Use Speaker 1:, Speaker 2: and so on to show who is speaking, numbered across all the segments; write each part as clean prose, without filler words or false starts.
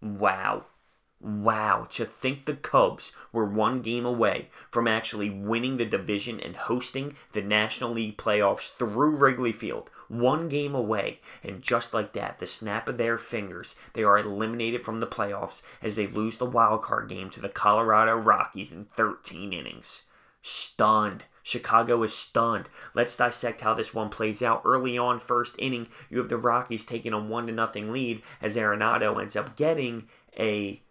Speaker 1: Wow. Wow, to think the Cubs were one game away from actually winning the division and hosting the National League playoffs through Wrigley Field. One game away, and just like that, the snap of their fingers, they are eliminated from the playoffs as they lose the wild card game to the Colorado Rockies in 13 innings. Stunned. Chicago is stunned. Let's dissect how this one plays out. Early on, first inning, you have the Rockies taking a 1-0 lead as Arenado ends up getting a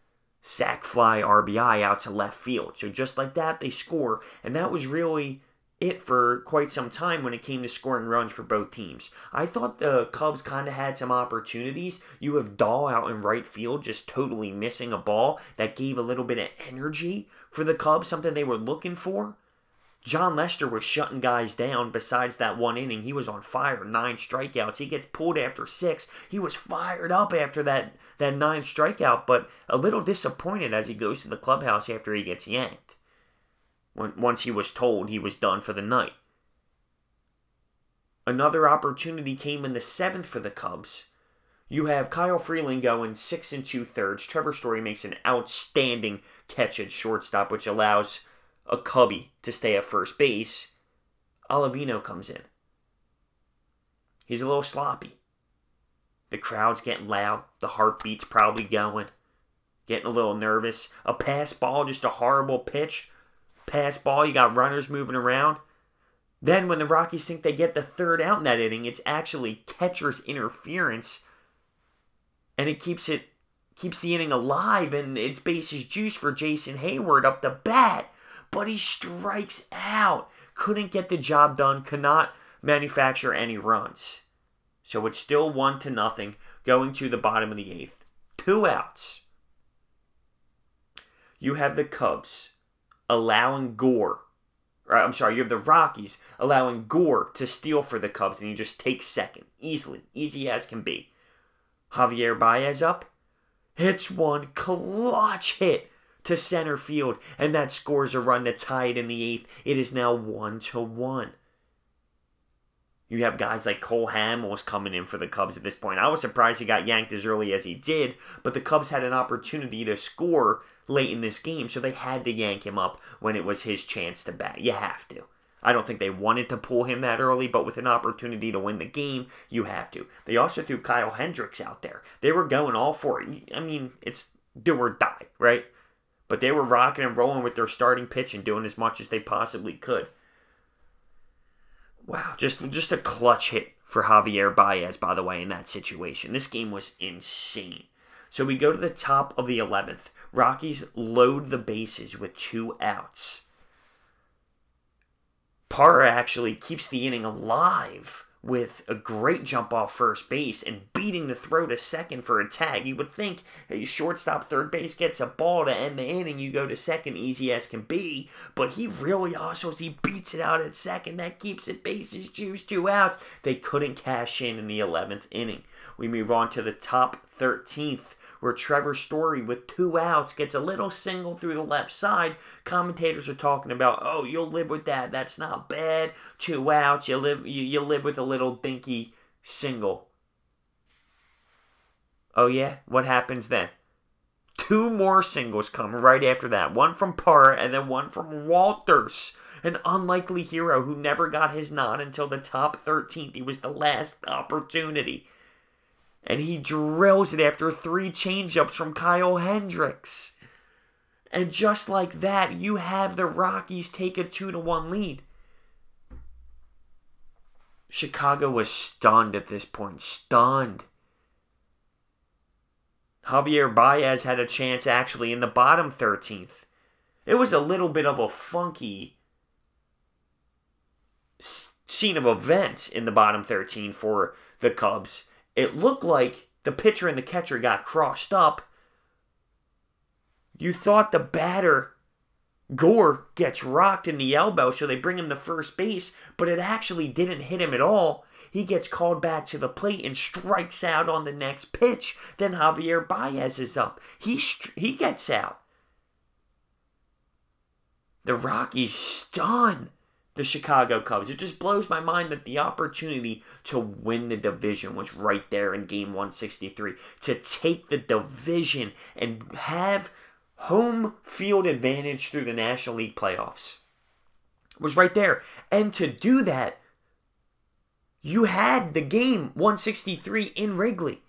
Speaker 1: sac fly RBI out to left field. So just like that, they score. And that was really it for quite some time when it came to scoring runs for both teams. I thought the Cubs kind of had some opportunities. You have Dahl out in right field just totally missing a ball that gave a little bit of energy for the Cubs, something they were looking for. John Lester was shutting guys down. Besides that one inning, he was on fire. 9 strikeouts. He gets pulled after 6. He was fired up after that 9th strikeout, but a little disappointed as he goes to the clubhouse after he gets yanked. Once he was told he was done for the night. Another opportunity came in the 7th for the Cubs. You have Kyle Freeland going 6 2/3. Trevor Story makes an outstanding catch at shortstop, which allows a Cubby to stay at first base. Olavino comes in. He's a little sloppy. The crowd's getting loud. The heartbeat's probably going. Getting a little nervous. A pass ball, just a horrible pitch. Pass ball, you got runners moving around. Then when the Rockies think they get the 3rd out in that inning, it's actually catcher's interference. And it keeps the inning alive, and it's bases juice for Jason Hayward up the bat. But he strikes out. Couldn't get the job done. Could not manufacture any runs. So it's still 1-0 going to the bottom of the 8th. 2 outs. You have the Cubs allowing Gore. You have the Rockies allowing Gore to steal for the Cubs, and he just takes second. Easily. Easy as can be. Javier Baez up. Hits one clutch hit to center field, and that scores a run to tie it in the 8th. It is now 1-1. You have guys like Cole Hamels coming in for the Cubs at this point. I was surprised he got yanked as early as he did, but the Cubs had an opportunity to score late in this game, so they had to yank him up when it was his chance to bat. You have to. I don't think they wanted to pull him that early, but with an opportunity to win the game, you have to. They also threw Kyle Hendricks out there. They were going all for it. I mean, it's do or die, right? But they were rocking and rolling with their starting pitch and doing as much as they possibly could. Wow, just a clutch hit for Javier Baez, by the way, in that situation. This game was insane. So we go to the top of the 11th. Rockies load the bases with 2 outs. Parra actually keeps the inning alive with a great jump off first base and beating the throw to second for a tag. You would think a shortstop third base gets a ball to end the inning, you go to second, easy as can be. But he really hustles, he beats it out at second. That keeps it bases juice, 2 outs. They couldn't cash in the 11th inning. We move on to the top 13th, where Trevor Story with 2 outs gets a little single through the left side. Commentators are talking about, oh, you'll live with that. That's not bad. 2 outs. You live with a little dinky single. Oh, yeah? What happens then? 2 more singles come right after that. One from Parra and then one from Walters. An unlikely hero who never got his nod until the top 13th. He was the last opportunity. And he drills it after 3 changeups from Kyle Hendricks. And just like that, you have the Rockies take a 2-1 lead. Chicago was stunned at this point. Stunned. Javier Baez had a chance actually in the bottom 13th. It was a little bit of a funky scene of events in the bottom 13 for the Cubs. It looked like the pitcher and the catcher got crossed up. You thought the batter, Gore, gets rocked in the elbow, so they bring him to first base, but it actually didn't hit him at all. He gets called back to the plate and strikes out on the next pitch. Then Javier Baez is up. He gets out. The Rockies stunned. the Chicago Cubs. It just blows my mind that the opportunity to win the division was right there in game 163. To take the division and have home field advantage through the National League playoffs was right there. And to do that, you had the game 163 in Wrigley.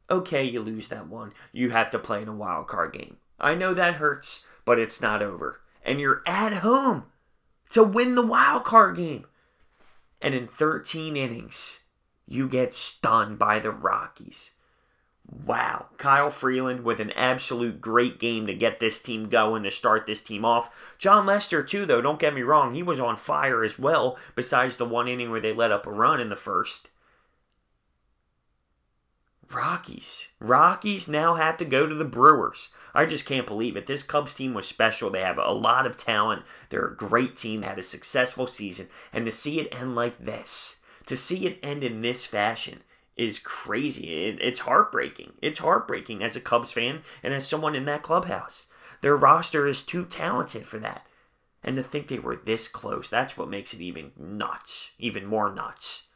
Speaker 1: Okay, you lose that one. You have to play in a wild card game. I know that hurts, but it's not over. And you're at home to win the wild card game. And in 13 innings, you get stunned by the Rockies. Wow. Kyle Freeland with an absolute great game to get this team going, to start this team off. John Lester, too, though. Don't get me wrong. He was on fire as well, besides the one inning where they let up a run in the first. Rockies now have to go to the Brewers. I just can't believe it. This Cubs team was special. They have a lot of talent. They're a great team. They had a successful season. And to see it end like this, to see it end in this fashion, is crazy. It's heartbreaking. It's heartbreaking as a Cubs fan and as someone in that clubhouse. Their roster is too talented for that. And to think they were this close, that's what makes it even nuts. Even more nuts.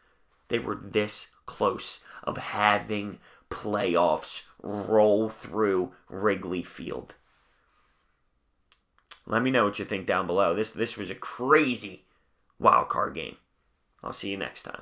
Speaker 1: They were this close of having playoffs roll through Wrigley Field. Let me know what you think down below. This was a crazy wild card game. I'll see you next time.